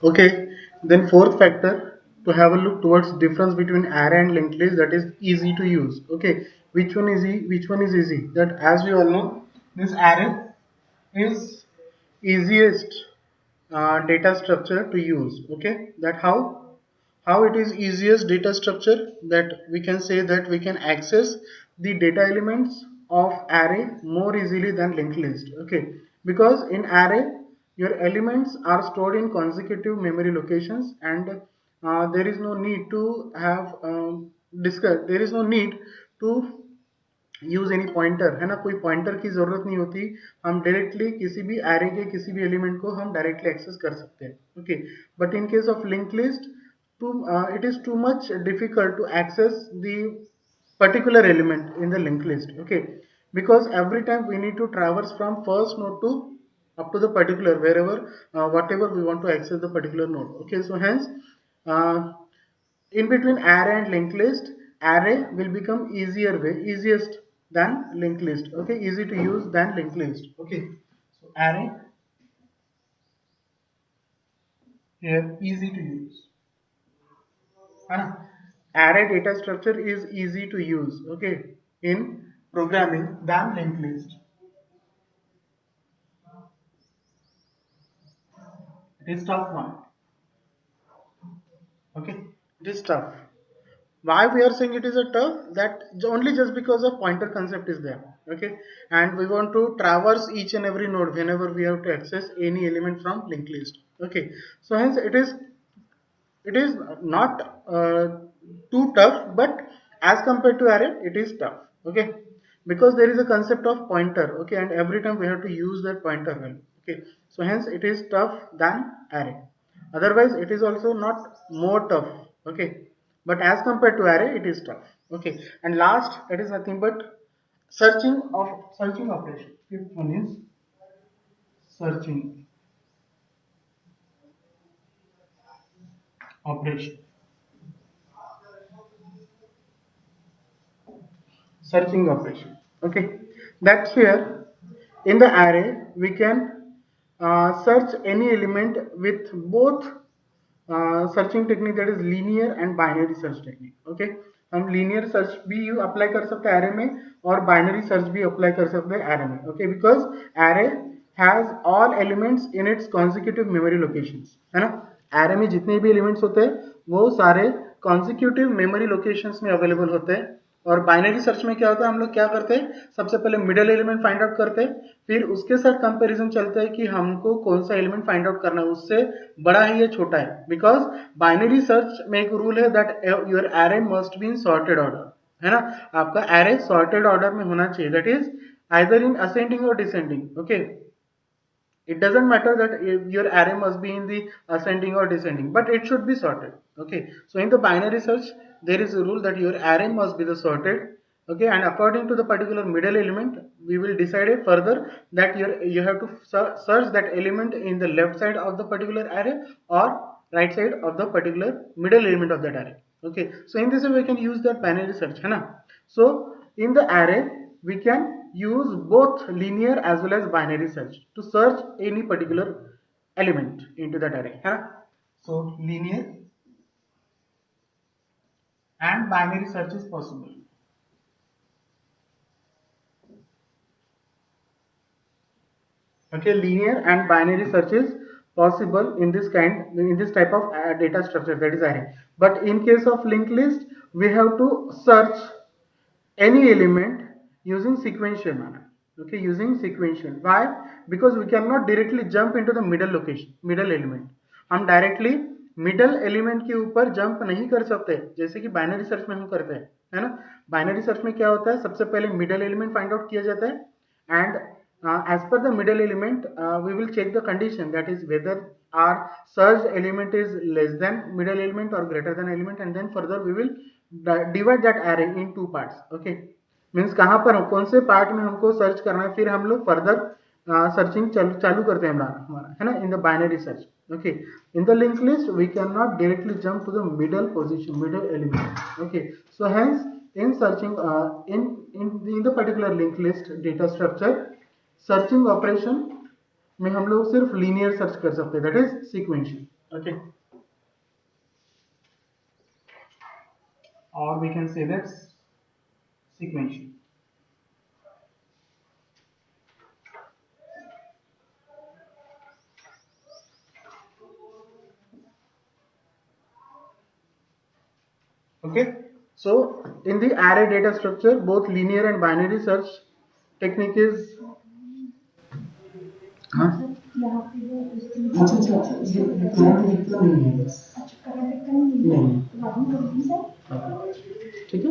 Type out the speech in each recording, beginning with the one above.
Okay, then fourth factor to have a look towards difference between array and linked list, that is easy to use. Okay, which one is which one is easy? That, as we all know, this array is easiest data structure to use. Okay, that how it is easiest data structure, that we can say that we can access the data elements of array more easily than linked list. Okay, because in array your elements are stored in consecutive memory locations, and there is no need to have discuss there is no need to use any pointer, है ना, कोई pointer की जरूरत नहीं होती। हम directly किसी भी एरे के किसी भी एलिमेंट को हम डायरेक्टली एक्सेस कर सकते हैं। Okay, but in case of link list, to it is too much difficult to access the particular element in the linked list. Okay, because every time we need to traverse from first node to up to the particular wherever whatever we want to access the particular node. Okay, so hence uh, in between array and linked list, array will become easiest than linked list. Okay, easy to use than linked list. Okay, so array here easy to use, huh? Array data structure is easy to use, okay, in programming than linked list. It is tough one. Okay, it is tough. Why we are saying it is a tough? That only just because of pointer concept is there. Okay, and we want to traverse each and every node whenever we have to access any element from linked list. Okay, so hence it is not too tough, but as compared to array it is tough. Okay, because there is a concept of pointer. Okay, and every time we have to use that pointer value. Okay, so hence it is tough than array. Otherwise it is also not more tough. Okay, but as compared to array it is tough. Okay, and last, it is nothing but searching operation. Fifth one is searching operation. Searching operation. Okay, that's here in the array we can search any element with both searching technique, that is linear and binary search technique. Okay, हम linear search भी apply कर सकते हैं array में, और binary search भी apply कर सकते हैं array में. Okay, because array has all elements in its consecutive memory locations, है ना। array में जितने भी elements होते हैं वो सारे consecutive memory locations में available होते हैं। और बाइनरी सर्च में क्या होता है, हम लोग क्या करते हैं, सबसे पहले मिडल एलिमेंट फाइंड आउट करते हैं, फिर उसके साथ कंपैरिजन चलता है कि हमको कौन सा एलिमेंट फाइंड आउट करना है, उससे बड़ा है या छोटा है। बिकॉज बाइनरी सर्च में एक रूल है that your array must be in sorted order, है ना। आपका एरे सॉर्टेड ऑर्डर में होना चाहिए, that is either in ascending और descending. Okay, it doesn't matter that your array must be in the ascending or descending, but it should be sorted. Okay, so in the binary search there is a rule that your array must be the sorted. Okay, and according to the particular middle element we will decide it further that you have to search that element in the left side of the particular array or right side of the particular middle element of that array. Okay, so in this way we can use that binary search, है ना। So in the array we can use both linear as well as binary search to search any particular element into that array, है ना। So linear and binary search is possible. Okay, linear and binary search is possible in this type of data structure, that is array. But in case of linked list we have to search any element using sequential manner. Okay, using sequential. Why? Because we cannot directly jump into the middle location, middle element. हम directly middle element के ऊपर jump नहीं कर सकते जैसे कि binary search में हम करते हैं, है ना। बाइनरी सर्च में क्या होता है, सबसे पहले मिडल एलिमेंट फाइंड आउट किया जाता है, and as per the middle element we will check the condition, that is whether our searched element is less than middle element or greater than element, and then further we will divide that array in two parts. Okay, means कहाँ पर कौन से part में हमको search करना है, फिर हम लोग फर्दर सर्चिंग चालू करते हैं हमारा, है ना, in the binary search. Okay, in the link list we can not directly jump to the middle position, middle element. Okay, so hence in searching in the particular link list data structure, searching operation में हम लोग सिर्फ linear search कर सकते हैं, that is sequential. Okay, or we can say that's sequential. Okay, so in the array data structure, both linear and binary search technique is हाँ अच्छा अच्छा ये करंट दिखता नहीं है बस नहीं ठीक है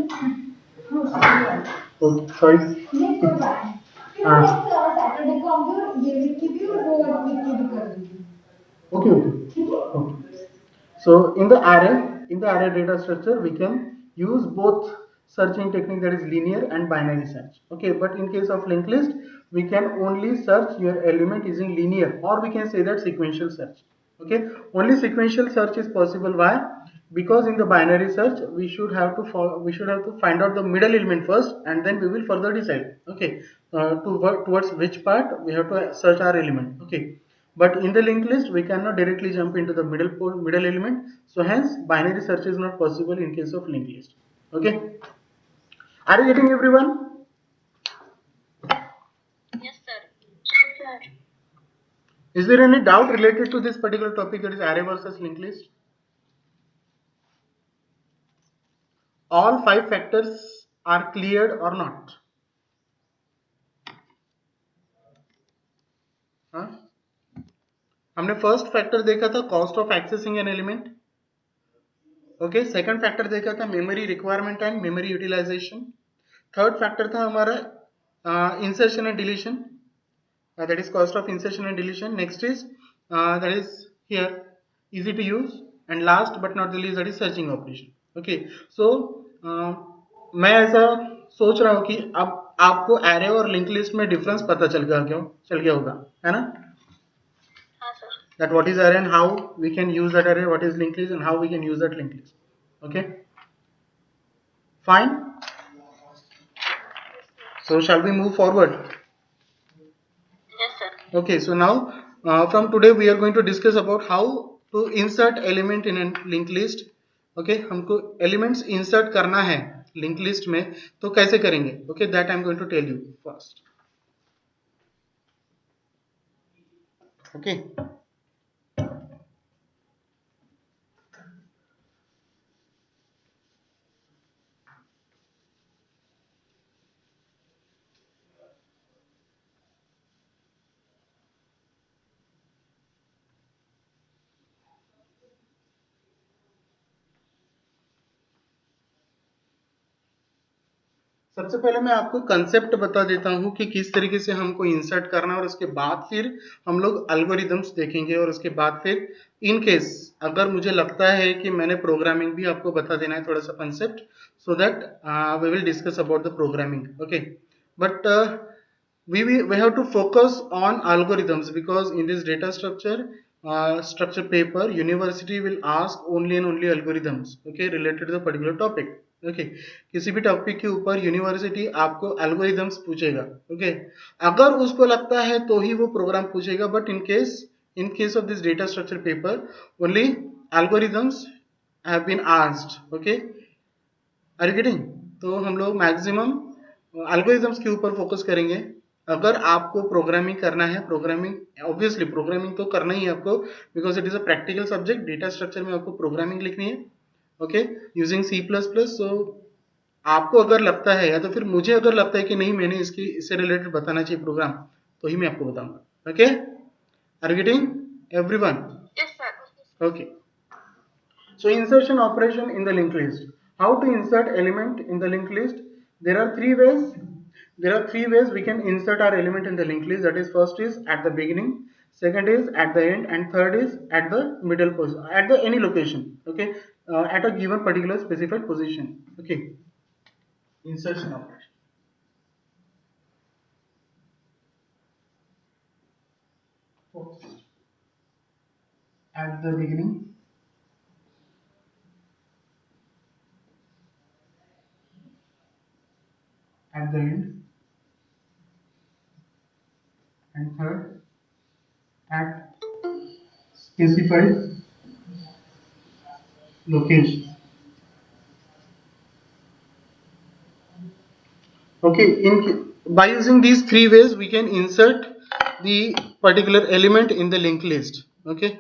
ओके सॉरी हाँ सैटरडे को आऊंगी और ये लिख के भी और वो लिख के भी कर दूंगी okay okay okay. So in the array data structure, we can use both searching technique, that is linear and binary search. Okay, but in case of linked list, we can only search your element using linear, or we can say that sequential search. Okay, only sequential search is possible. Why? Because in the binary search, we should have to find out the middle element first, and then we will further decide. Okay, to work towards which part we have to search our element. Okay, but in the linked list, we cannot directly jump into the middle element. So hence, binary search is not possible in case of linked list. Okay, are you getting everyone? Yes, sir. Is there any doubt related to this particular topic, that is array versus linked list? All five factors are cleared or not? हाँ? हमने first factor देखा था cost of accessing an element. Okay, second factor देखा था memory requirement and memory utilisation. Third factor था हमारा insertion and deletion, that is cost of insertion and deletion. Next is that is here easy to use, and last but not the least, that is searching operation. Okay, so मैं ऐसा सोच रहा हूँ कि अब आपको एरे और link list में डिफरेंस पता चल गया होगा, है ना? That what is array and how we can use that array, what is linked list and how we can use that linked list. Okay, fine. So shall we move forward? Yes, sir. Okay, so now from today we are going to discuss about how to insert element in a linked list. Okay, हमको elements insert करना है linked list में, तो कैसे करेंगे? Okay, that I am going to tell you first. Okay. सबसे पहले मैं आपको कंसेप्ट बता देता हूं कि किस तरीके से हमको इंसर्ट करना है, और उसके बाद फिर हम लोग एल्गोरिदम्स देखेंगे, और उसके बाद फिर इन केस अगर मुझे लगता है कि मैंने प्रोग्रामिंग भी आपको बता देना है थोड़ा सा concept, so that we will discuss about the programming. Okay, but we have to focus on algorithms, because in this data structure paper, university will ask only and only algorithms, okay, related to the particular topic. Okay, किसी भी topic के ऊपर university आपको algorithms पूछेगा. Okay, अगर उसको लगता है तो ही वो प्रोग्राम पूछेगा, but in case of this data structure paper only algorithms have been asked. Okay, are you getting? तो हम लोग मैक्सिमम एल्गोरिदम्स के ऊपर फोकस करेंगे. अगर आपको प्रोग्रामिंग करना है, प्रोग्रामिंग ऑब्वियसली प्रोग्रामिंग तो करना ही है आपको, because it is a practical subject. Data structure में आपको प्रोग्रामिंग लिखनी है, ओके, यूजिंग C++. सो आपको अगर लगता है, या तो फिर मुझे अगर लगता है कि नहीं मैंने इससे रिलेटेड बताना चाहिए प्रोग्राम, तो ही मैं आपको बताऊंगा. Okay, are you getting everyone? Yes sir. Okay, so insertion operation in the linked list. How to insert element in the linked list? There are three ways. There are three ways we can insert our element in the linked list. That is, first is at the beginning, second is at the end, and third is at the middle position, at the any location. Okay, at a given particular specified position. Okay, insertion operation. First, at the beginning, at the end, and third at specified location. Okay, in by using these three ways we can insert the particular element in the linked list. Okay.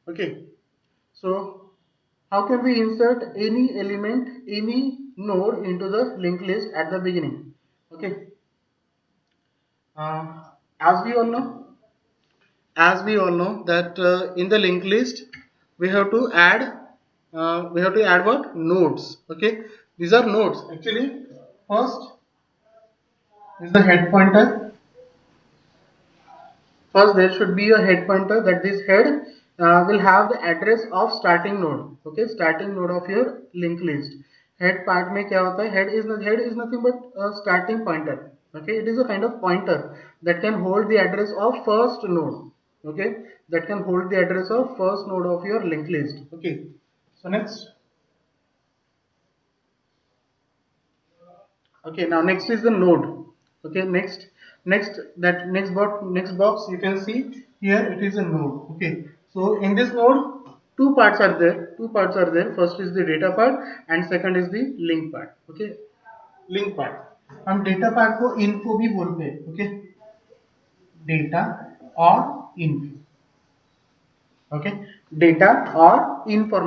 Okay. So how can we insert any element, any node into the linked list at the beginning? Okay. Uh, as we all know, that in the linked list we have to add what nodes. Okay, these are nodes. Actually, first is the head pointer. First, there should be a head pointer, that this head will have the address of starting node. Okay, starting node of your linked list. Head part में क्या होता है? Head is nothing but a starting pointer. Okay, it is a kind of pointer that can hold the address of first node. Okay, that can hold the address of first node of your linked list. Okay, so next. Okay, now next is the node. Okay, next box you can see here, it is a node. Okay, so in this node two parts are there. First is the data part and second is the link part. Okay, link part हम data part को info भी बोलते हैं. Okay, data or info. Okay, data or info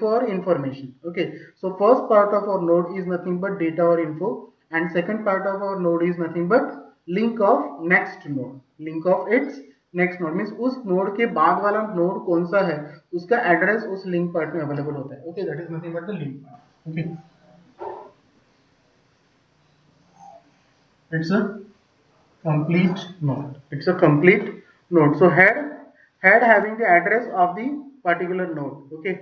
or information. Okay, so first part of our node is nothing but data or info, and second part of our node is nothing but link of next node. Link of its next node means उस node के बाद वाला node कौन सा है उसका address उस link part में अवेलेबल होता है. Okay, that is nothing but the link part. Okay, it's a complete node. It's a complete node. So head having the address of the particular node. Okay,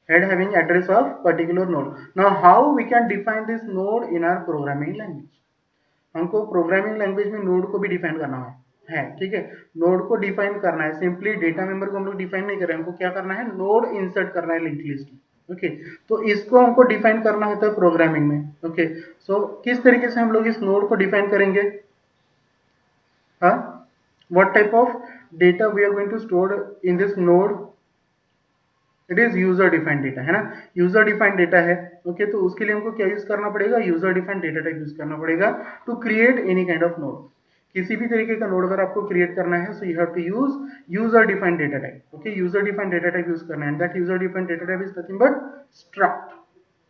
head having address of particular node. Now how we can define this node in our programming language? हमको programming language में node को भी define करना है. ठीक है, node को define करना है. सिंपली डेटा मेंबर को हम लोग डिफाइन नहीं कर रहे हैं, हमको क्या करना है, नोड इंसर्ट करना है लिंक लिस्ट में. ओके, तो इसको हमको डिफाइन करना होता है प्रोग्रामिंग में. ओके, सो किस तरीके से हम लोग इस नोड को डिफाइन करेंगे? huh? What type of data we are going to store in this node? It is user defined data, है ना, user defined data है. ओके, तो उसके लिए हमको क्या यूज करना पड़ेगा? User defined data type use करना पड़ेगा to create any kind of node. किसी भी तरीके का नोड अगर आपको क्रिएट करना है, so you have to use user defined data type. Okay, user defined data type use करना है, and that user defined data type is nothing but struct.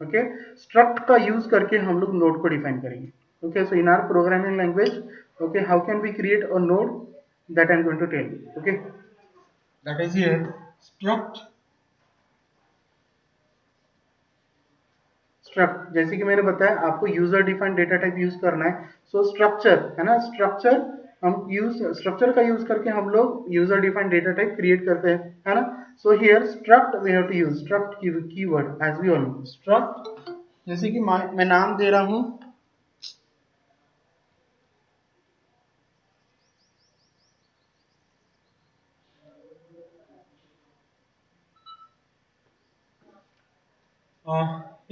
Okay, struct का यूज करके हम लोग नोड को डिफाइन करेंगे. Okay, so in our programming language, okay, how can we create a node? That I'm going to tell you. Okay, that is here struct. जैसे कि मैंने बताया आपको user defined data type use करना है. So structure है ना, structure का यूज करके हम लोग user defined data type create करते हैं, है ना. So here struct we have to use struct keyword as we all know. Struct जैसे कि मैं नाम दे रहा हूं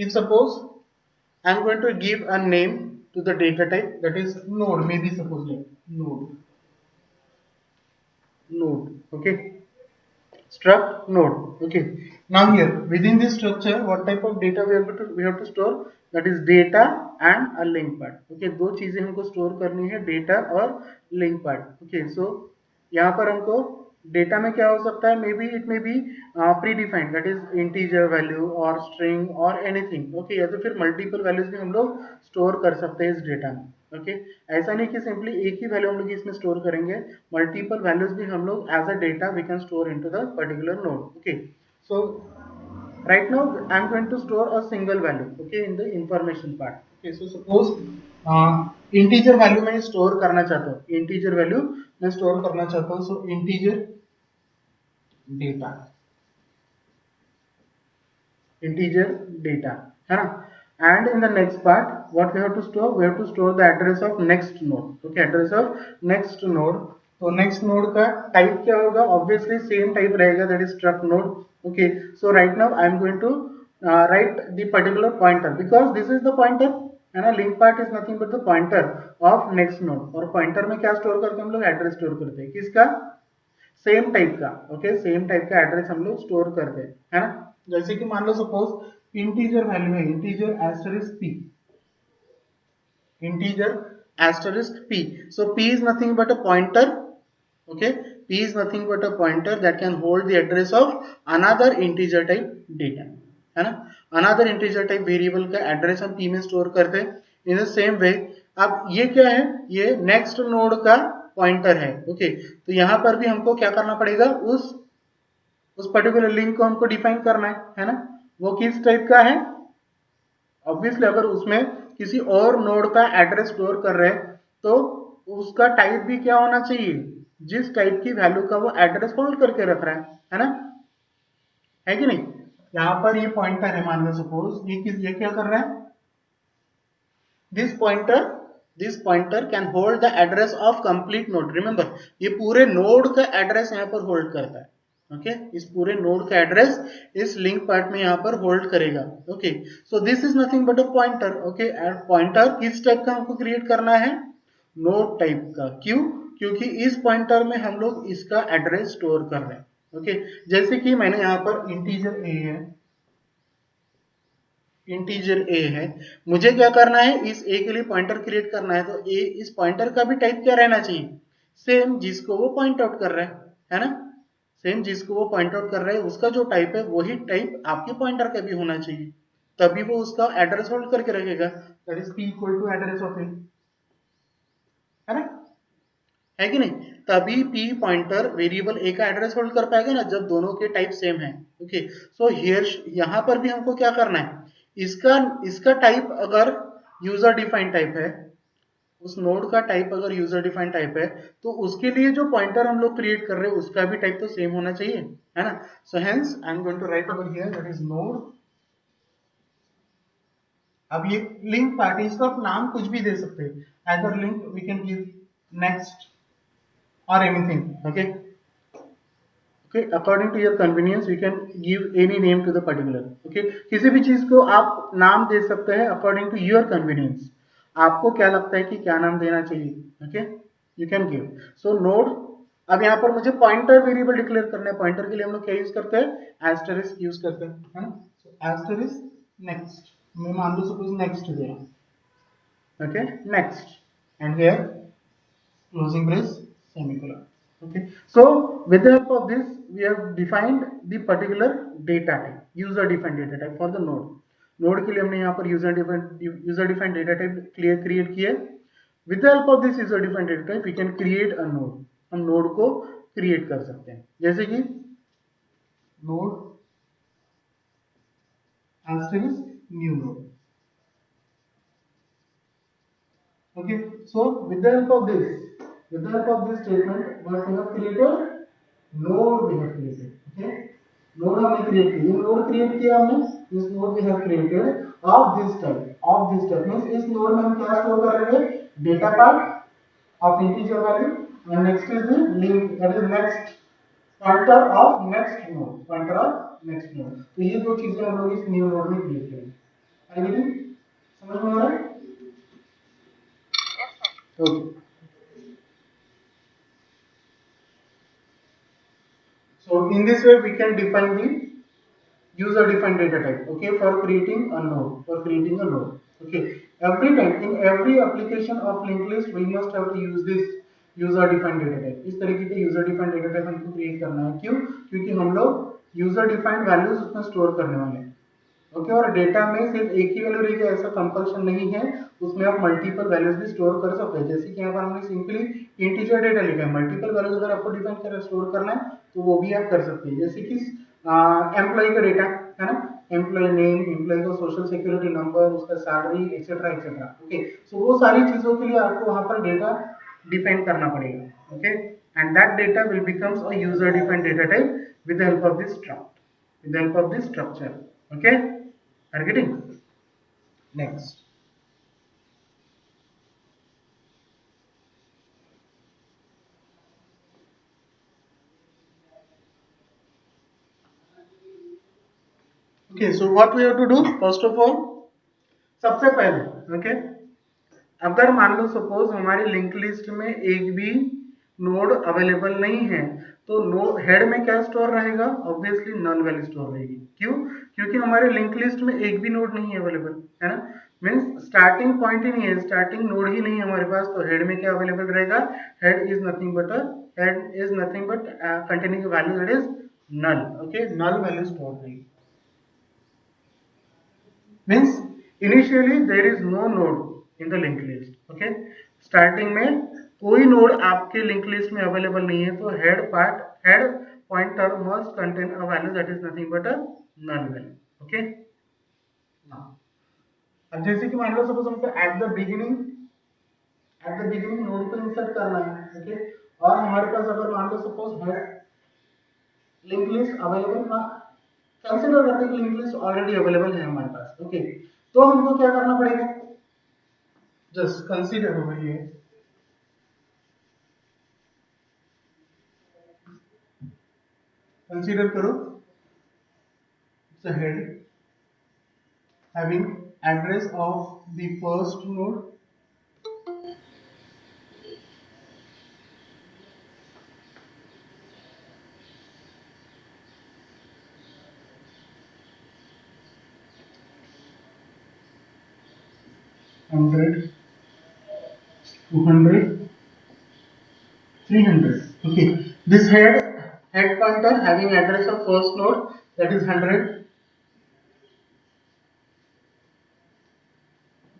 if suppose I'm going to give a name to the data type, that is node, maybe suppose like node. Okay, struct node. Okay, now here within this structure what type of data we have to store? That is data and a link part. Okay, दो चीजें हमको store करनी है, data और link part. Okay, सो यहाँ पर हमको data में क्या हो सकता है? May be it may be pre defined, that is integer value और स्ट्रिंग और एनीथिंग. ओके, या तो फिर मल्टीपल वैल्यूज भी हम लोग स्टोर कर सकते हैं इस डेटा में. ओके, ऐसा नहीं कि सिंपली एक ही वैल्यू हम लोग इसमें स्टोर करेंगे, मल्टीपल वैल्यूज भी हम लोग as a data we can store into the particular node. Okay, so right now I'm going to store a single value. Okay, in the information part. Okay, so suppose integer value मैं store करना चाहता हूँ, integer value मैं store करना चाहता हूँ. so integer data है ना. And in the next part what we have to store? We have to store the address of next node. Okay, address of next node. तो next node का type क्या होगा? Obviously same type रहेगा, that is struct node. Okay, so right now I am going to write the particular pointer, because this is the pointer and a link part is nothing but the pointer of next node. और pointer में क्या store करते हैं हम लोग? Address store करते हैं, किसका? सेम टाइप का। ओके, सेम टाइप का एड्रेस हम लोग स्टोर करते हैं, है ना। जैसे कि मान लो सपोज इंटीजर वैल्यू है, integer asterisk P, integer asterisk p. So p is nothing but a pointer. Okay, p is nothing but a pointer that can hold the address of another integer type data, है ना। another integer type variable का address हम p में store करते हैं। In the same way अब ये क्या है? ये नेक्स्ट नोड का पॉइंटर है। ओके, तो यहां पर भी हमको क्या करना पड़ेगा? उस पर्टिकुलर लिंक को हमको डिफाइन करना है ना। वो किस टाइप का है? ऑब्वियसली अगर उसमें किसी और नोड का एड्रेस स्टोर कर रहे हैं तो उसका टाइप भी क्या होना चाहिए? जिस टाइप की वैल्यू का वो एड्रेस होल्ड करके रख रहा है ना, है कि नहीं। यहां पर ये पॉइंटर है, मान लो सपोज ये क्या कर रहा है? This pointer can hold the address of complete node. Remember, ये पूरे नोड का एड्रेस यहाँ पर होल्ड करता है। ओके, इस पूरे नोड का एड्रेस इस लिंक पार्ट में यहाँ पर होल्ड करेगा। Okay, so this is nothing but a pointer. Okay, pointer किस टाइप का हमको क्रिएट करना है? नोड टाइप का। क्यों? क्योंकि इस पॉइंटर में हम लोग इसका एड्रेस स्टोर कर रहे हैं। ओके, जैसे कि मैंने यहाँ पर इंटीजर ए है, इंटीजर ए है, मुझे क्या करना है? इस ए के लिए पॉइंटर क्रिएट करना है, तो ए इस पॉइंटर का भी टाइप क्या रहना चाहिए? सेम जिसको वो पॉइंट आउट कर रहा है ना। सेम जिसको वो पॉइंट आउट कर रहा है उसका जो टाइप है वही टाइप आपके पॉइंटर का भी होना चाहिए, तभी वो उसका एड्रेस होल्ड करके रखेगा। That is P equal to address of A, है ना, है कि नहीं। तभी पी पॉइंटर वेरिएबल ए का एड्रेस होल्ड कर पाएगा ना, जब दोनों के टाइप सेम है। ओके, सो हियर यहां पर भी हमको क्या करना है? इसका इसका टाइप अगर यूजर डिफाइंड टाइप है, उस नोड का टाइप अगर यूजर डिफाइंड टाइप है, तो उसके लिए जो पॉइंटर हम लोग क्रिएट कर रहे हैं उसका भी टाइप तो सेम होना चाहिए, है ना। So hence I am going to write over here that is node. अब ये लिंक पार्ट, इसका आप नाम कुछ भी दे सकते हैं, either link we can give next or anything। Okay, okay, according to your convenience we can give any name to the particular। okay, किसी भी चीज को आप नाम दे सकते हैं according to your convenience। आपको क्या लगता है कि क्या नाम देना चाहिए? okay, you can give। so node, अब यहाँ पर मुझे पॉइंटर वेरिएबल डिक्लेयर करना है। पॉइंटर के लिए हम लोग क्या यूज करते हैं? एस्टेरिस्क यूज करते हैं, है ना। so एस्टेरिस्क नेक्स्ट, मैं मान लो सपोज नेक्स्ट दे रहा हूँ। okay, next and here closing brace semicolon। okay, so with the help of this we have defined the particular data type, user defined data type for the node के लिए हमने यहाँ पर user defined data type create किए। with the help of this user defined data type we can create a node। हम node को create कर सकते हैं, जैसे कि node asterisk new node। okay, so with the help of this, with the help of this statement what we have created? node we have created। okay, node हमने create की, ये node create किया हमने, this node we have created of this type। of this type means इस node में हम क्या store करेंगे? data part of integer value and next is the link, that is next pointer of next node, pointer of next node। तो ये दो चीजें हम लोग इस new node में create करेंगे। I getting? समझ में आ रहा है? okay, so in this way we can define the user defined data type। okay, for creating a node, for creating a node। okay, every time in every application of linked list we must have to use this user defined data type। इस तरीके के user defined data type हमको create करना है। क्यों? क्योंकि हम लोग user defined values उसमें store करने वाले हैं। ओके, और डेटा में सिर्फ एक ही वैल्यू रहेगी ऐसा कंपल्शन नहीं है, उसमें आप मल्टीपल वैल्यूज भी स्टोर कर सकते हैं। जैसे कि यहाँ पर हमने सिंपली इंटीजर डेटा लिखा है, मल्टीपल वैल्यूज अगर आपको डिफाइन कर स्टोर करना है तो वो भी आप कर सकते हैं। जैसे कि एम्प्लॉय का डेटा है ना, एम्प्लॉय नेम, एम्प्लॉय का सोशल सिक्योरिटी नंबर, उसका सैलरी एक्सेट्रा एक्सेट्रा। ओके, सो वो सारी चीजों के लिए आपको वहां पर डेटा डिफाइन करना पड़ेगा। Okay, and that data will becomes a user defined data type with the help of this struct, with the help of this structure। okay, are you getting? next Okay, so what we have to do first of all, सबसे पहले okay, अगर मान लो suppose हमारी link list में एक भी node available नहीं है तो नो हेड में क्या स्टोर रहेगा, ऑब्वियसली नल वैल्यू स्टोर रहेगी। क्यों? क्योंकि हमारे लिंक लिस्ट में एक भी नोड नहीं है अवेलेबल, है ना। मीन्स स्टार्टिंग पॉइंट ही नहीं है, स्टार्टिंग नोड ही नहीं है हमारे पास, तो हेड में क्या अवेलेबल रहेगा, head is nothing but containing value that is null. Okay, null value store रहेगी। Means initially there is no node in the link list. Okay, starting में कोई नोड आपके लिंक लिस्ट में अवेलेबल नहीं है, तो head pointer must contain a value that is nothing but a null value. Okay, अब जैसे कि मान लो सपोज हमको एट द बिगिनिंग नोड को इंसर्ट करना है। ओके, और हमारे पास अगर मान लो suppose head link list available ना, कंसिडर करते हैं कि लिंक लिस्ट ऑलरेडी अवेलेबल है हमारे पास। ओके, तो हमको क्या करना पड़ेगा, just consider over here, consider करो the head having address of the first node, hundred, 200, 300. Okay, this head pointer having address of first node that is 100.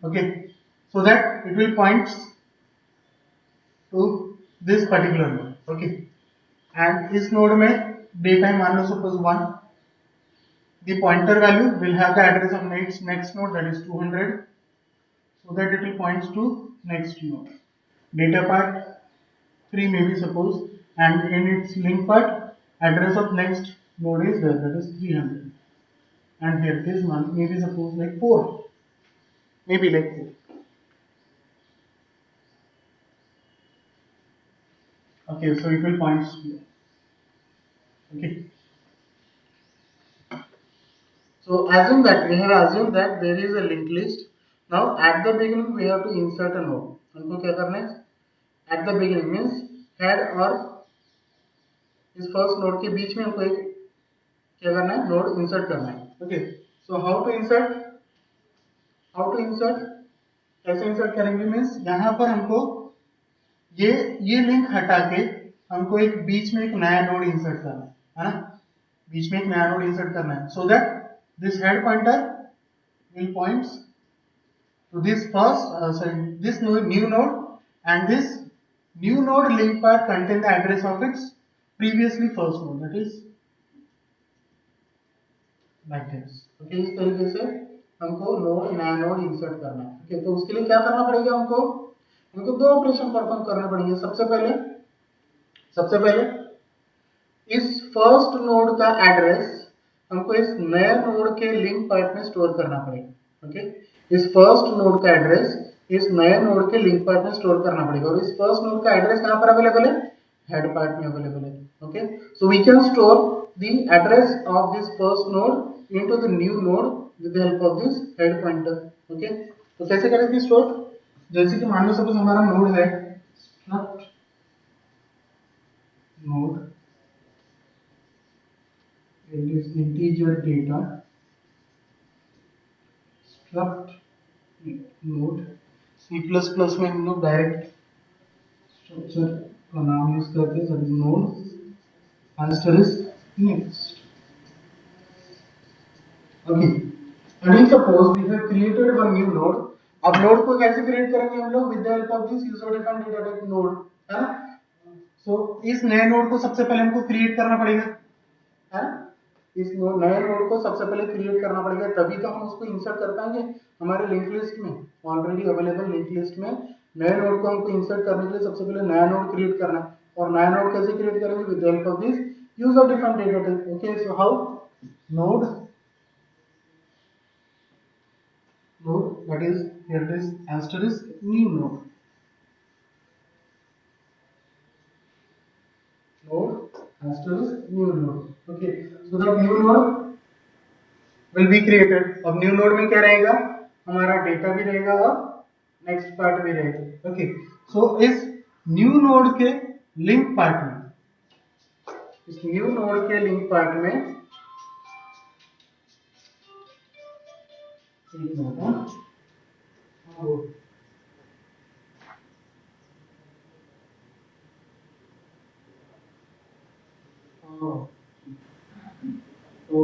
Okay, so that it will point to this particular node. Okay, and इस node में data मान लो suppose 1, the pointer value will have the address of next node that is 200, so that it will points to next node. Data part 3 maybe suppose, and in its link part address of next node is there, that is 300, and here it is 1, maybe suppose like 4, maybe like 4. Okay, so it will points here. Okay, so assume that we have assumed that there is a linked list. Now at the beginning we have to insert a node. हमको क्या करना है, at the beginning means head और इस first node के बीच में हमको एक क्या करना है, नोड इंसर्ट करना है। Okay, so how to insert कैसे इंसर्ट करेंगे, मीन्स यहाँ पर हमको ये ये लिंक हटा के हमको एक बीच में एक नया नोड इंसर्ट करना है ना, बीच में एक नया नोड इंसर्ट करना है, so that this head pointer will points to this this new node, and this new node link part contain the address of its previously first node, that is like this। Okay, इस तरीके से हमको नया node insert करना है। Okay, तो उसके लिए क्या करना पड़ेगा, हमको दो ऑपरेशन परफॉर्म करने पड़ेंगे। सबसे पहले इस फर्स्ट नोड का एड्रेस हमको इस नए नोड के लिंक पार्ट में स्टोर करना पड़ेगा। ओके, इस फर्स्ट नोड का एड्रेस इस नए नोड के लिंक पार्ट में स्टोर करना पड़ेगा, और इस फर्स्ट नोड का एड्रेस कहां पर अवेलेबल है, हेड पार्ट में अवेलेबल है। Okay, so we can store the address of this first node into the new node with the help of this head pointer. Okay, तो कैसे करेंगे स्टोर, जैसे कि मान लो सपोज हमारा नोड है struct node, it is integer data struct node। C++ में हम लोग डायरेक्ट स्ट्रक्चर का नाम यूज करते हैं, that is node asterisk next। Okay, and suppose we have created one new node। अब नोड को कैसे क्रिएट करेंगे हम लोग, with the help of this user defined data type node, है ना। सो इस नए नोड को सबसे पहले हमको क्रिएट करना पड़ेगा, है ना। इस नए नोड को सबसे पहले क्रिएट करना पड़ेगा, तभी तो हम उसको इंसर्ट कर पाएंगे हमारे लिंक लिस्ट में, ऑलरेडी अवेलेबल लिंक लिस्ट में नए नोड को हमको इंसर्ट करने के लिए सबसे पहले नया नोड क्रिएट करना है। और नया नोड कैसे क्रिएट करेंगे, with the help of this user defined data type. Okay, so how node that is here it is asterisk new node asterisk new node। Okay, so that new node will be created. अब new node में क्या रहेगा, हमारा data भी रहेगा और next part भी रहेगा. ओके, सो इस न्यू नोड के लिंक पार्ट में, इस न्यू नोड के लिंक पार्ट में एक मिनट, तो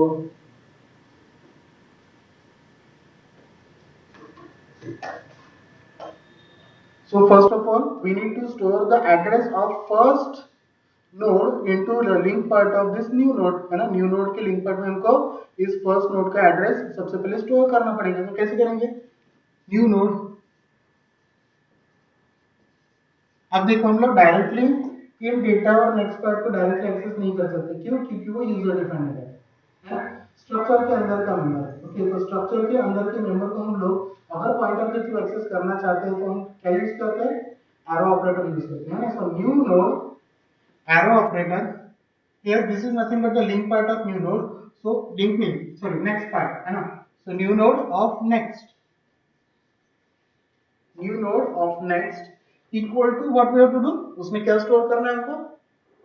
so first of all, we need to store the address of first node into the link part of this new node, है ना. न्यू नोड के लिंक पार्ट में हमको इस फर्स्ट नोड का एड्रेस सबसे पहले स्टोर करना पड़ेगा. तो कैसे करेंगे, न्यू नोड. अब देखो हम लोग डायरेक्टली इन डेटा और नेक्स्ट पार्ट को डायरेक्टली एक्सेस नहीं कर सकते. क्यों, क्योंकि वो यूजर डिफाइंड है स्ट्रक्चर के अंदर का मेंबर. ओके, तो स्ट्रक्चर के अंदर के मेंबर को हम लोग अगर पॉइंटर के थ्रू एक्सेस करना चाहते हैं तो हम क्या यूज करते हैं, एरो ऑपरेटर यूज करते हैं. सो new node arrow operator, here this is nothing but the link part of new node. So link name, sorry, next part है ना. So new node of next, new node of next equal to what we have to do, उसमें क्या store करना है हमको,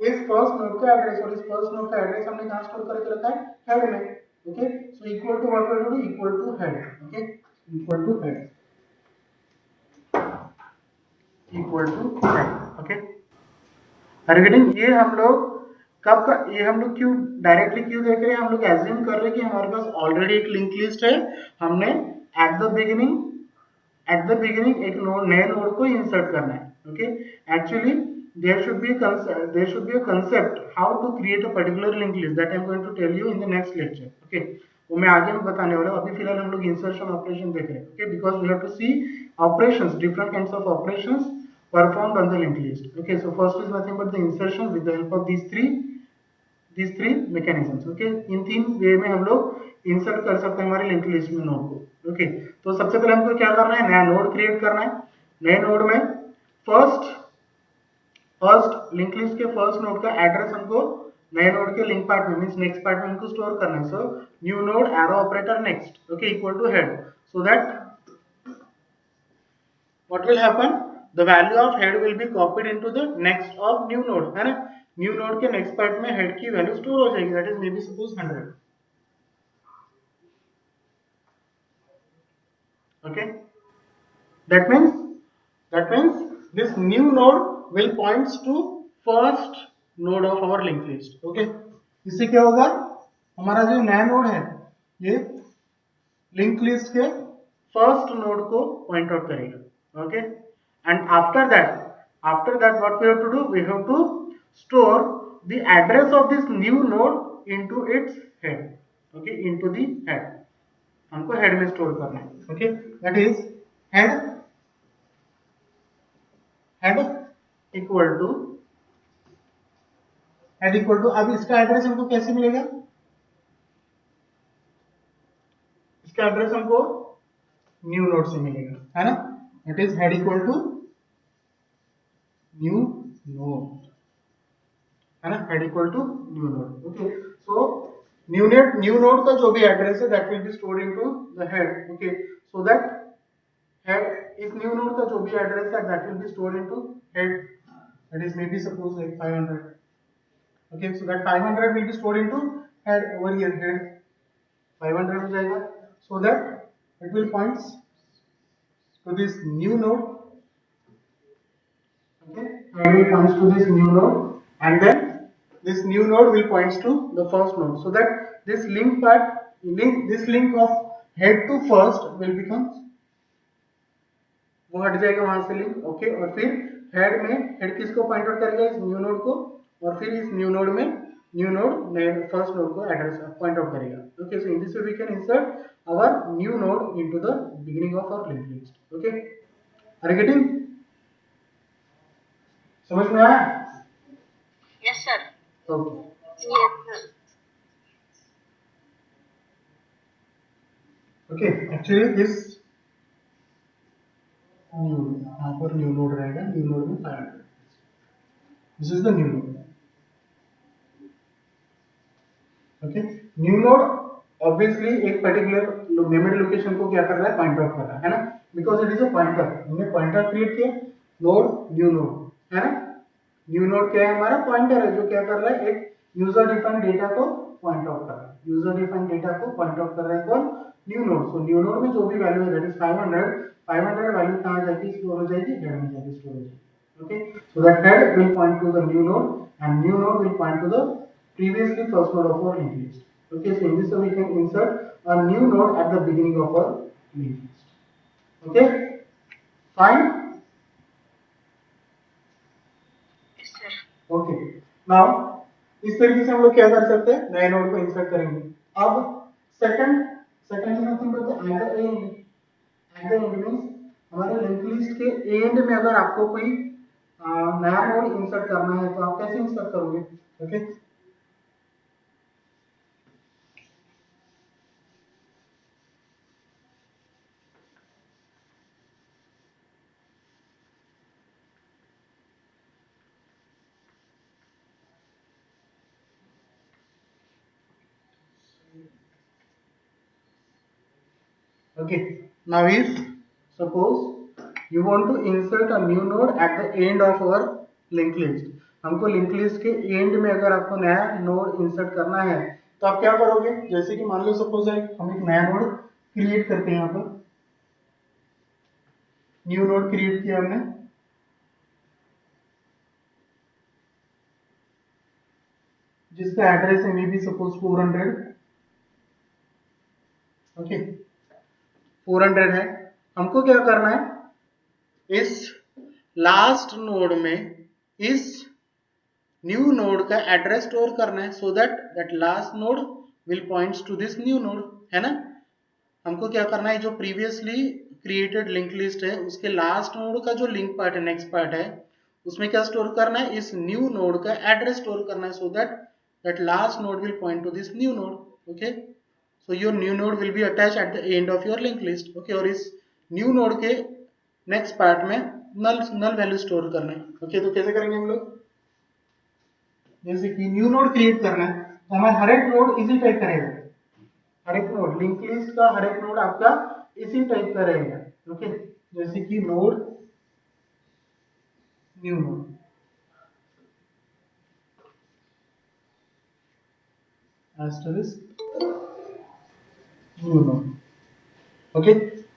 इस first node का address. और इस फर्स्ट नोड का एड्रेस हमने कहां स्टोर करके रखा है, हेड में. Okay, so equal to what we have to do, equal to head. Okay, equal to head, equal to head. Okay, getting. ये हम लोग कब का, ये हम लोग क्यों डायरेक्टली क्यों देख रहे हैं, हम लोग एज्यूम कर रहे हैं कि हमारे पास ऑलरेडी एक लिंक लिस्ट है. हमने एट द बिगिनिंग एक नोड, नए नोड को इंसर्ट करना है. Okay, actually there should be a concept how to create a particular linked list that I am going to tell you in the next lecture. Okay, वो मैं आगे में बताने वाला हूँ. अभी फिलहाल हम लोग इंसर्शन ऑपरेशन देख रहे हैं. Okay, because we have to see operations, different kinds of operations performed on the linked list. Okay, so first is nothing but the insertion with the help of these three mechanisms. Okay, इन तीन वे में हम लोग insert कर सकते हैं हमारे link list में node को. ओके, तो सबसे पहले हमको क्या करना है, नया नोड क्रिएट करना है. नए नोड में फर्स्ट लिंक लिस्ट के फर्स्ट नोड का एड्रेस हमको नए नोड के लिंक पार्ट में, मींस नेक्स्ट पार्ट में हमको स्टोर करना है. So new node arrow operator next, okay, equal to head. So that what will happen, the value of head will be copied into the next of new node, है ना. New node के next part में head की value store हो जाएगी, that is maybe suppose 100. okay, that means this new node will points to first node of our linked list. okay, इससे क्या होगा, हमारा जो नया नोड है ये लिंक लिस्ट के फर्स्ट नोड को पॉइंट आउट करेगा. okay, and after that what we have to do, we have to store the address of this new node into its head. okay, into the head, हमको head में store करना है. okay, that is head equal to अब इसका address हमको कैसे मिलेगा, इसका एड्रेस हमको न्यू नोड से मिलेगा, है ना. It is head equal to new node, है ना, head equal to new node. Okay, so new node का जो भी एड्रेस है that will be stored into the head. Okay, so that head, इस न्यू नोड का जो भी एड्रेस है that will be stored into head, that is maybe suppose like 500. okay, so that 500 will be stored into head, over here head 500 हो जाएगा. so that it will points to this new node. okay, it will points to this new node, and then this new node will points to the first node, so that this link of head to first will become, वो हट जाएगा वहां से link. Okay, और फिर head किसको point out करेगा, इस न्यू नोड को, और फिर इस न्यू नोड में फर्स्ट नोड को एड्रेस पॉइंट आउट करेगा. Okay, so in this way we can insert our new node into the beginning of our link list. Okay, are you getting, समझ में आया? Yes sir. Okay, yes sir. Okay, actually this यहाँ पर new node रहेगा, new node में 500, this is the new node. okay, new node obviously एक particular memory location को क्या कर रहा है, पॉइंट आउट कर रहा है ना, because it is a pointer. हमने पॉइंटर क्रिएट किया, नोड न्यू नोड है ना। न्यू नोड क्या है, हमारा पॉइंटर है जो क्या कर रहा है, एक यूजर डिफाइंड डेटा को पॉइंट आउट कर रहा है। यूजर डिफाइंड डेटा को पॉइंट आउट कर रहा है कौन, न्यू नोड। सो न्यू नोड में जो भी वैल्यू है दैट इज 500, 500 वैल्यू कहां जाएगी, स्टोर हो जाएगी, हेड में जाएगी स्टोर हो जाएगी। Okay, so that head will point to the new node and new node will point to the previously first node of our linked list. Okay, so in this way we can insert a new node at the beginning of our linked list. Okay, fine. Yes, sir. Okay, now इस तरीके से हम लोग क्या कर सकते हैं, नए नोड को इंसर्ट करेंगे। अब second second nothing but at the end, at the end means हमारे लिंक लिस्ट के एंड में अगर आपको कोई नया नोड इंसर्ट करना है तो आप कैसे इंसर्ट करोगे। Okay, Okay, now if suppose you want to insert a new node at the end of our linked list, हमको लिंक लिस्ट के एंड में अगर आपको नया नोड इंसर्ट करना है तो आप क्या करोगे, जैसे कि मान लो सपोज है हम एक नया नोड क्रिएट करते हैं, यहाँ पर न्यू नोड क्रिएट किया हमने, जिसका एड्रेस है मे बी सपोज 400। ओके, 400 है। हमको क्या करना है, इस लास्ट नोड में इस न्यू नोड का एड्रेस स्टोर करना है, so that that last node will points to this new node, है ना। हमको क्या करना है, जो प्रीवियसली क्रिएटेड लिंक लिस्ट है उसके लास्ट नोड का जो लिंक पार्ट है, नेक्स्ट पार्ट है, उसमें क्या स्टोर करना है, इस न्यू नोड का एड्रेस स्टोर करना है, so that that last node will point two this new node. Okay, so your new node will be attach at the end of your link list. Okay, और इस new node के next part में नल नल value store करना है। Okay, तो कैसे करेंगे हम लोग, जैसे कि न्यू नोड क्रिएट करना है तो हमारा हर एक नोड इसी टाइप करेगा, हर एक नोड लिंक लिस्ट का हर एक नोड आपका इसी टाइप का रहेगा। ओके, जैसे कि node new node, asterisk new node। okay,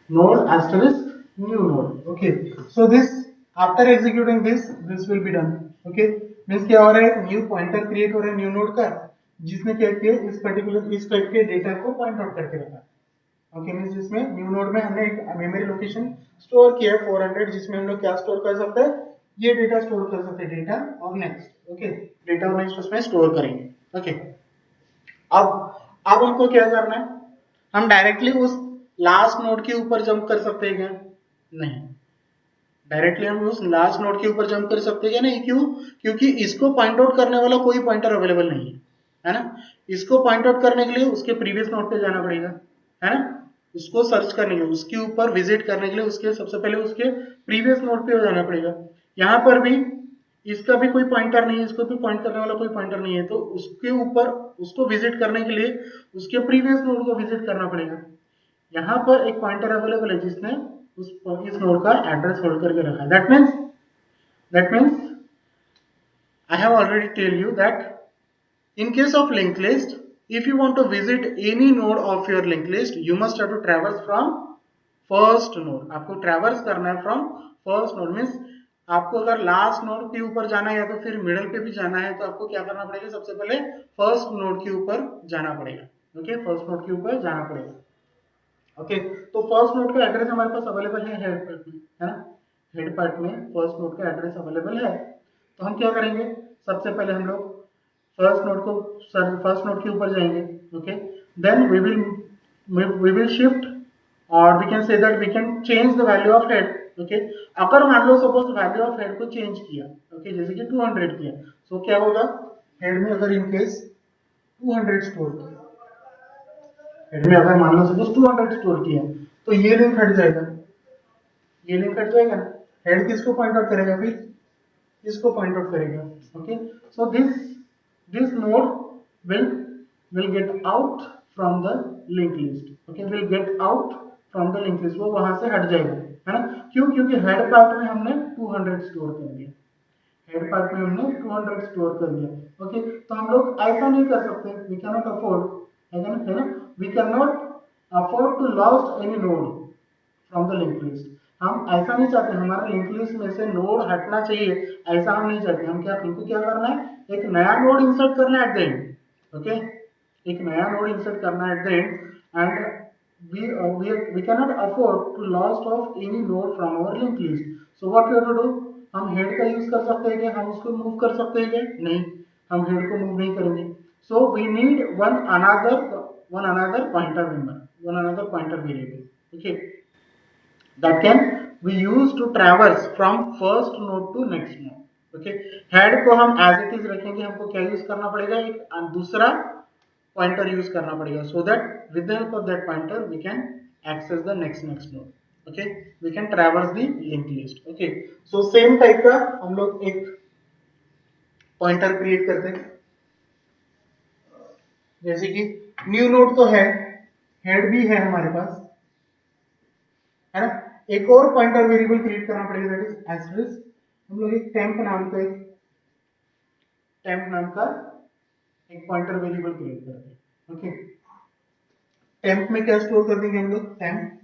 node asterisk new node। okay, so this after executing this will be done। okay, means क्या हो रहा है, न्यू पॉइंटर क्रिएट हो रहा है न्यू नोड का, जिसने क्या किया, इस पर्टिकुलर इस टाइप के डेटा को पॉइंट आउट करके रखा। ओके, मींस जिसमें न्यू नोड में हमने एक मेमोरी लोकेशन स्टोर किया है 400, जिसमें हम लोग क्या स्टोर कर सकते हैं, ये डेटा स्टोर कर सकते हैं, डेटा और नेक्स्ट। ओके, डेटा और नेक्स्ट उसमें स्टोर करेंगे। ओके, अब अब हमको क्या करना है, हम डायरेक्टली उस लास्ट नोड के ऊपर जंप कर सकते हैं क्या, नहीं। डायरेक्टली हम उस लास्ट नोड के ऊपर जंप कर सकते हैं क्या, नहीं। क्यों, क्योंकि इसको पॉइंट आउट करने वाला कोई पॉइंटर अवेलेबल नहीं है ना। इसको पॉइंट आउट करने के लिए उसके प्रीवियस नोड पे जाना पड़ेगा, है ना। उसको सर्च करने के लिए, उसके ऊपर विजिट करने के लिए उसके सबसे पहले उसके प्रीवियस नोड पे जाना पड़ेगा। यहाँ पर भी इसका भी कोई पॉइंटर नहीं है, इसको भी पॉइंट करने वाला कोई पॉइंटर नहीं है, तो उसके ऊपर उसको विजिट करने के लिए उसके प्रीवियस नोड को विजिट करना पड़ेगा। यहाँ पर एक पॉइंटर अवेलेबल है जिसने इस नोड का एड्रेस होल्ड करके रखा है। That means I have already tell you that in case of linked list, if you want to visit any node of your linked list, you must have to traverse from first node। आपको traverse करना है from first node, means आपको अगर last node के ऊपर जाना है या तो फिर मिडल पे भी जाना है तो आपको क्या करना पड़ेगा, सबसे पहले फर्स्ट नोड के ऊपर जाना पड़ेगा। ओके, फर्स्ट नोड के ऊपर जाना पड़ेगा। ओके, तो फर्स्ट नोड का एड्रेस हमारे पास अवेलेबल है हेड पार्ट में, है ना। हेड पार्ट में फर्स्ट नोड का एड्रेस अवेलेबल है, तो हम क्या करेंगे, सबसे पहले हम लोग फर्स्ट नोड के ऊपर जाएंगे। Okay, then we will shift, और we can say that we can change the value of head. Okay, अगर मान लो सपोज वैल्यू ऑफ हेड को चेंज किया, ओके, जैसे कि 200 किया, सो क्या होगा, हेड में अगर इनकेस 200 स्टोर किया, हेड में अगर मान लो सपोज 200 स्टोर किया, तो ये लिंक हट जाएगा, ये लिंक हट जाएगा ना। हेड किसको पॉइंट आउट करेगा, फिर इसको पॉइंट आउट करेगा। Okay, so this node will will get out from the link list. Okay, will get out from the link list, वो वहां से हट जाएगा, है ना। क्यों? क्योंकि हेड पार्ट में हमने 200 स्टोर कर दिया, हेड पार्ट में हमने 200 स्टोर कर दिया। ओके, तो हम लोग ऐसा नहीं कर सकते, वी कैन नॉट अफोर्ड, है ना, we can not afford to lost any node from the link list. हम ऐसा नहीं चाहते, हमारे लिंक लिस्ट में से नोड हटना चाहिए, ऐसा हम नहीं चाहते। हम क्या, हमको क्या करना है, एक नया नोड इंसर्ट करना है एट द एंड। ओके, एक नया नोड इंसर्ट करना है at the end, and we cannot afford to lost of any node from our linked list. So what we have to do, हम हेड का use कर सकते हैं क्या, हम उसको मूव कर सकते हैं क्या? नहीं, हम हेड को मूव नहीं करेंगे। So we need one another pointer member, one another pointer variable, okay, that can we use to traverse from first node to next node। Okay, head को हम एज इट इज रखेंगे, हमको क्या use करना पड़ेगा, एक दूसरा पॉइंटर यूज करना पड़ेगा, so that with the help of that pointer we can access the next node. Okay, we can traverse the link list. Okay, so same type का हम लोग एक पॉइंटर क्रिएट करते हैं, जैसे कि न्यू नोड तो है, हेड भी है हमारे पास, है ना। एक और पॉइंटर वेरिएबल क्रिएट करना पड़ेगा, दैट इज एस्टेरिस्क। हम लोग एक टेम्प नाम का एक पॉइंटर वेरिएबल क्रिएट करते हैं। ओके, टेम्प में क्या स्टोर कर देंगे हम लोग, टेम्प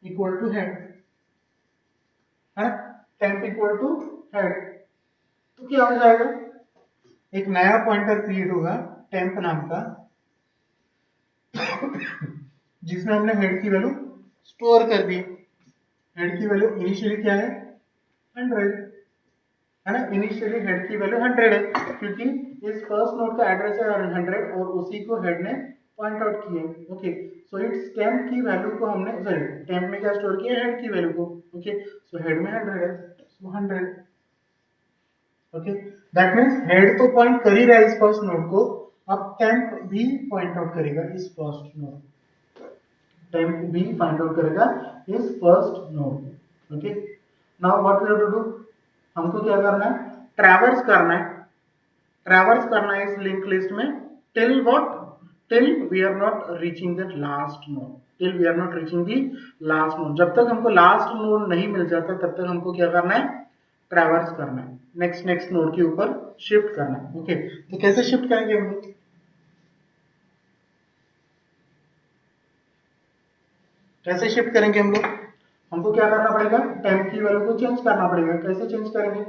इक्वल टू हेड, है ना, टेम्प इक्वल टू हेड। तो क्या हो जाएगा, एक नया पॉइंटर क्रिएट होगा टेम्प नाम का, जिसमें हमने हेड की वैल्यू स्टोर कर दी। हेड की वैल्यू इनिशियली क्या है, 100, है ना, इनिशियली हेड की वैल्यू 100 है, क्योंकि इस फर्स्ट नोड का एड्रेस है 100 और उसी को हेड ने पॉइंट आउट किया। ओके, सो इट्स टेम्प की वैल्यू को हमने, सॉरी, टेम्प में क्या स्टोर किया, हेड की वैल्यू को। ओके, सो हेड में 100 है, सो 100। ओके, दैट मींस हेड तो पॉइंट कर ही रहा है इस फर्स्ट नोड को, अब टेम्प भी पॉइंट आउट करेगा इस फर्स्ट नोड, टेम्प भी फाइंड आउट करेगा इस first node. Okay, now what we have to do, हमको क्या करना है, ट्रैवर्स करना है, ट्रैवर्स करना है इस लिंक लिस्ट में, till what, till we are not reaching the last node, till we are not reaching the last node. जब तक हमको लास्ट नोड नहीं मिल जाता तब तक हमको क्या करना है, ट्रैवर्स करना है, नेक्स्ट नोड के ऊपर शिफ्ट करना है। ओके, तो कैसे शिफ्ट करेंगे हम लोग, कैसे शिफ्ट करेंगे हम लोग, हमको क्या करना पड़ेगा, टेम्प की वैल्यू को चेंज करना पड़ेगा। कैसे चेंज करेंगे,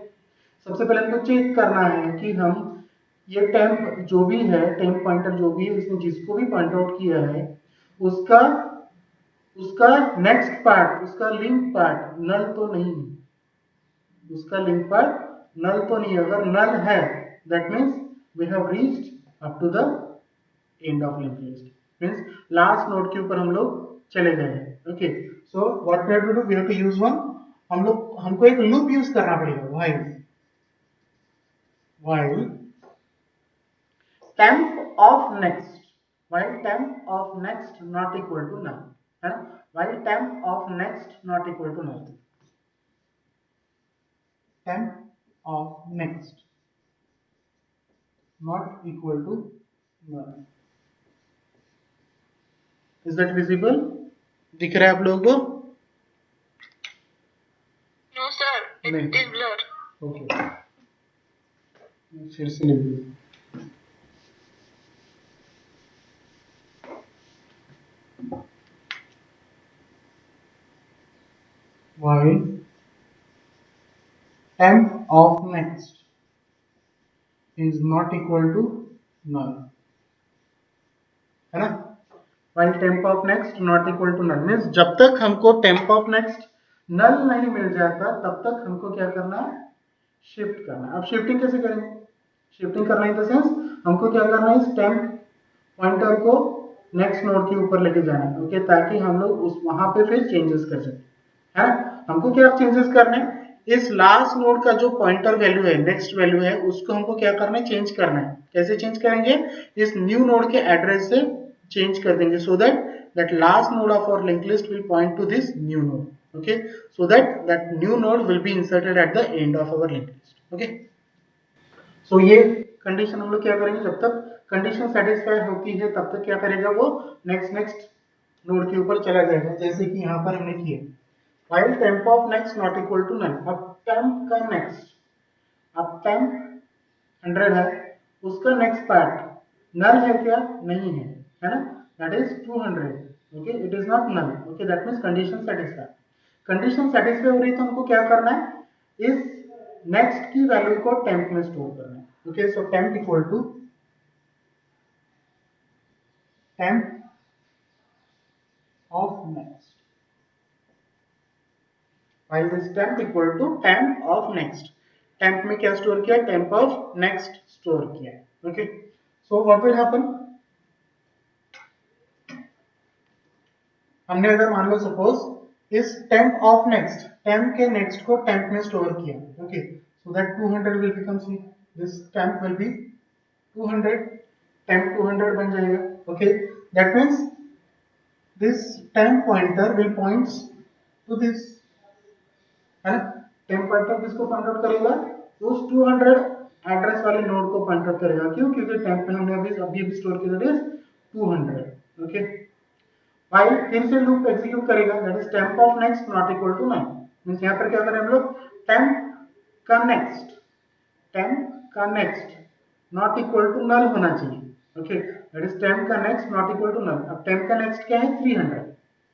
सबसे पहले हमको चेक करना है कि हम ये टेम्प जो भी है, टेम्प पॉइंटर जो भी है, इसने जिसको भी पॉइंट आउट किया है, उसका उसका नेक्स्ट पार्ट, उसका लिंक पार्ट नल तो नहीं है, उसका लिंक पार्ट नल तो नहीं है। अगर नल है, that means we have reached up to the end of link list, means last node के ऊपर हम लोग चले गए हैं। Okay, so what we have to do, we have to use one, हमको एक लूप यूज करना पड़ेगा, while temp of next, while temp of next not equal to null, है ना, while temp of next not equal to null, temp of next not equal to null, is that visible, दिख रहा है आप लोगों को? No, sir. It is blur. Okay, फिर से लिख दो, while temp of next is not equal to null, है ना, while temp of next not equal to null means जब तक हमको temp of next नल नहीं मिल जाता तब तक हमको क्या करना है, शिफ्ट करना है। अब शिफ्टिंग कैसे करेंगे, शिफ्टिंग करना इन द सेंस हमको क्या करना है, इस टेम्प पॉइंटर को नेक्स्ट नोड के ऊपर लेके जाना है। ओके, ताकि हम लोग उस वहां पे फिर चेंजेस कर सकें, है ना। हमको क्या चेंजेस करने हैं, इस लास्ट नोड का जो पॉइंटर वैल्यू है, नेक्स्ट वैल्यू है, उसको हमको क्या करना है, चेंज करना है। कैसे चेंज करेंगे, इस न्यू नोड के एड्रेस से चेंज कर देंगे, so that that last node of our linked list will point to this new node, okay, so that that new node will be inserted at the end of our linked list। okay, so ये condition हम लोग क्या करेंगे, जब तक condition satisfy होती है तब तक क्या करेगा वो, नेक्स्ट नेक्स्ट नोड के ऊपर चला जाएगा, जैसे कि यहाँ पर हमने किया। while temp of next not equal to none, अब temp का next, अब temp 100 है, उसका नेक्स्ट पार्ट नल है क्या, नहीं है ना, that is 200, okay, it is not null, okay, that means condition satisfy. Condition satisfy हो रही तो हमको क्या करना है, इस नेक्स्ट की वैल्यू को टेम्प में स्टोर करना है, okay, so temp equal to temp of next, while this temp equal to temp of next, temp में क्या स्टोर किया, temp of next स्टोर किया, okay, so what will happen, हमने अगर मान लो सपोज इस temp of next, temp के next को temp में स्टोर किया, okay, so that 200 will become C, this temp will be 200, temp 200 बन जाएगा, okay, that means this temp pointer will points to this, है ना, टेम्प पॉइंटर किसको पॉइंट आउट करेगा, उस 200 एड्रेस वाले नोड को पॉइंट आउट करेगा, क्यों, क्योंकि टेम्प में हमने अभी स्टोर किया दैट इज 200, ओके, व्हाइल फिर से लूप एग्जीक्यूट करेगा, that is temp of next not equal to 9, means यहां पर क्या करें हम लोग, टेम्प का नेक्स्ट, टेम्प का next not equal to null होना चाहिए, ओके, दैट इज टेम्प का next not equal to null. अब टेम्प का नेक्स्ट क्या है, 300,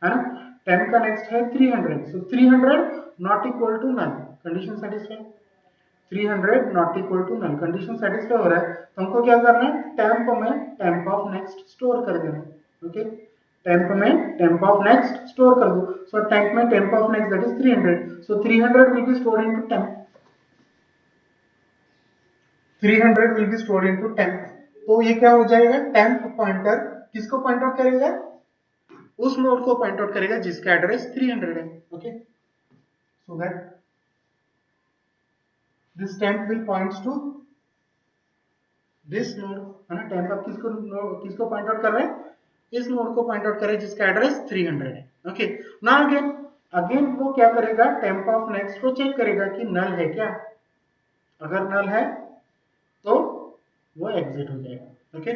है ना, टेम्प का नेक्स्ट है 300, so 300 not equal to null, condition satisfy, 300 not equal to null, condition satisfy हो रहा है, तो हमको क्या करना है, टेम्प में टेम्प ऑफ नेक्स्ट स्टोर कर देना, ओके, टेम्प में टेम्प ऑफ नेक्स्ट स्टोर कर दो, सो टेम्प में temp of next that is 300, so 300 will be stored into temp, 300 will be stored into temp, तो ये क्या हो जाएगा, टेम्प पॉइंटर किसको पॉइंट आउट करेगा, उस नोड को पॉइंट आउट करेगा जिसका एड्रेस 300 है, okay, so that this temp will points to this node, है ना, टेम्प अब किसको पॉइंट आउट कर रहे हैं, इस नोड को पॉइंट आउट कर रहे हैं जिसका एड्रेस 300 है, ओके, नाउ अगेन अगेन वो क्या करेगा, टेम्प ऑफ नेक्स्ट को चेक करेगा कि नल है क्या, अगर नल है तो वो एग्जिट हो जाएगा, okay,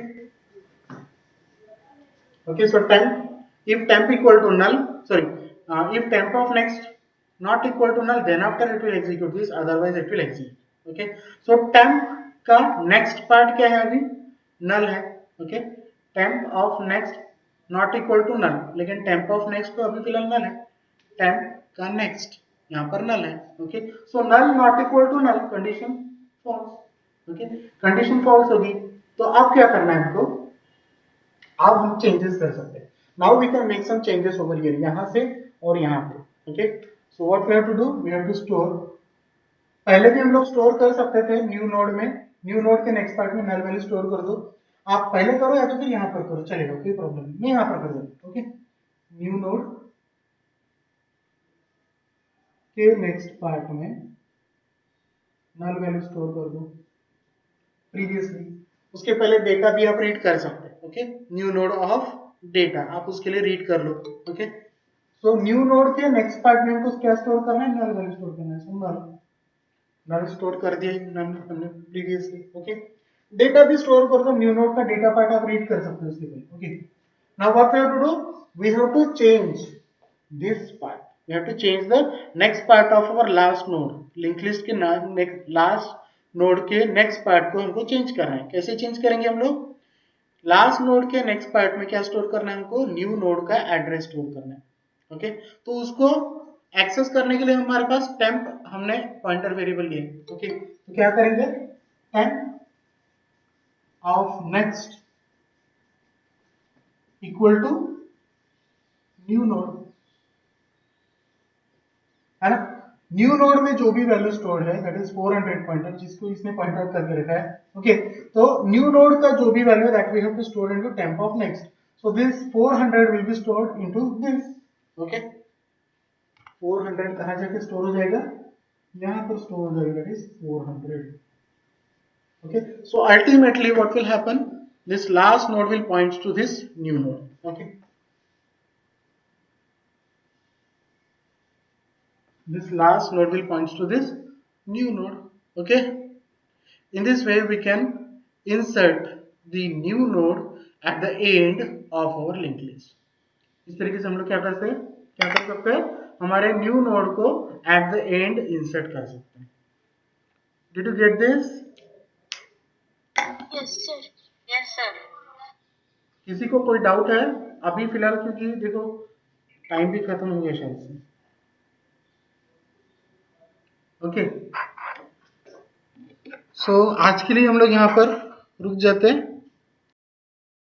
okay, so temp if temp equal to null, sorry, if temp of next not equal to null, then after it will execute this, otherwise it will execute, okay, so temp का next part क्या है, अभी null है, okay, temp of next not equal to null, लेकिन temp of next तो अभी फिलहाल null है, temp का next यहाँ पर null है, okay, so null not equal to null, condition false, okay, condition false होगी, तो अब क्या करना है हमको, अब हम चेंजेस कर सकते हैं, now we can make some changes over here, यहां से और यहां पे, okay, so what we have to do, we have to store, पहले भी हम लोग स्टोर कर सकते थे न्यू नोड में, न्यू नोड के नेक्स्ट पार्ट में नल वैल्यू स्टोर कर दो, आप पहले करो या तो फिर यहां पर करो, चलेगा, कोई प्रॉब्लम नहीं, मैं यहां पर कर देता हूं, ओके, न्यू नोड के नेक्स्ट पार्ट में नल वैल्यू स्टोर कर दो प्रीवियसली, उसके पहले डेटा भी आप रीड कर सकते हैं, okay, new node of data आप उसके लिए रीड कर लो, ओके, सो न्यू नोड के नेक्स्ट पार्ट में हमको क्या स्टोर करना है, नल वैल्यू स्टोर करना है, सो नल नल स्टोर कर दिया हमने प्रीवियसली, ओके, डेटा भी स्टोर कर दो, न्यू नोड का डेटा पार्ट आप रीड कर सकते हो उसके पहले, okay, now what we have to do, we have to change this part, we have to change the next part of our last node, link list के last node के next part को हमको change करना है, कैसे change करेंगे हम लोग, लास्ट नोड के नेक्स्ट पार्ट में क्या स्टोर करना है हमको, न्यू नोड का एड्रेस स्टोर करना है, ओके, तो उसको एक्सेस करने के लिए हमारे पास टेम्प हमने पॉइंटर वेरिएबल लिया, ओके, तो क्या करेंगे, temp of next equal to new node, है ना, न्यू नोड में जो भी वैल्यू स्टोर्ड है दैट इज 400 पॉइंटर, जिसको इसने पॉइंट आउट करके रखा है, ओके, तो न्यू नोड का जो भी value that we have to store into temp of next, so this 400 will be stored into this, okay, 400 कहां जाके स्टोर हो जाएगा, यहां पर स्टोर हो जाएगा, that is 400, okay, so ultimately what will happen, this last node will point to this new node, okay, this last node will points to this new node, okay, in this way we can insert the new node at the end of our linked list. इस तरीके से हम लोग क्या कर सकते हैं, हमारे न्यू नोड को एट द एंड इंसर्ट कर सकते हैं. Did you get this? Yes, sir. Yes, sir. किसी को कोई डाउट है अभी फिलहाल, क्योंकि देखो टाइम भी खत्म हो गया शायद से. ओके, सो आज के लिए हम लोग यहाँ पर रुक जाते हैं.